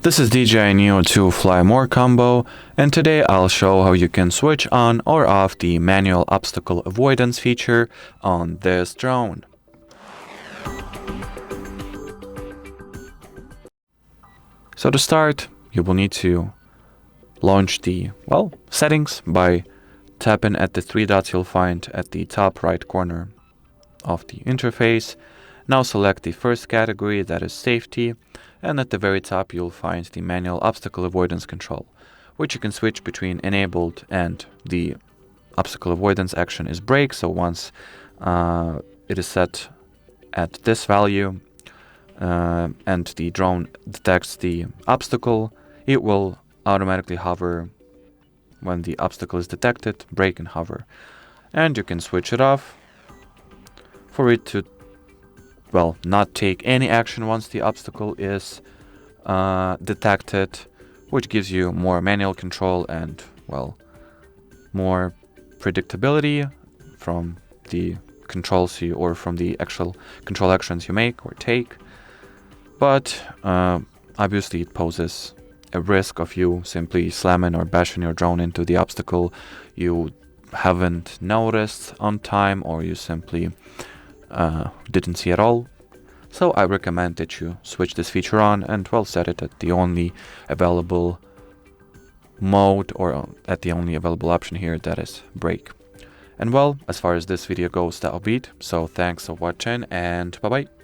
This is DJI Neo 2 Fly More combo, and today I'll show how you can switch on or off the Manual Obstacle Avoidance feature on this drone. So to start, you will need to launch the, settings by tapping at the three dots you'll find at the top right corner of the interface. Now select the first category, that is safety, and at the very top you'll find the Manual Obstacle Avoidance control, which you can switch between enabled and the obstacle avoidance action is brake. So once it is set at this value and the drone detects the obstacle, it will automatically hover when the obstacle is detected, brake and hover. And you can switch it off for it to not take any action once the obstacle is detected, which gives you more manual control and, more predictability from the controls or from the actual control actions you make or take. But obviously it poses a risk of you simply slamming or bashing your drone into the obstacle you haven't noticed on time, or you simply didn't see at all. So I recommend that you switch this feature on and set it at the only available mode, or at the only available option here, that is brake. And as far as this video goes, that'll be it. So thanks for watching and bye bye.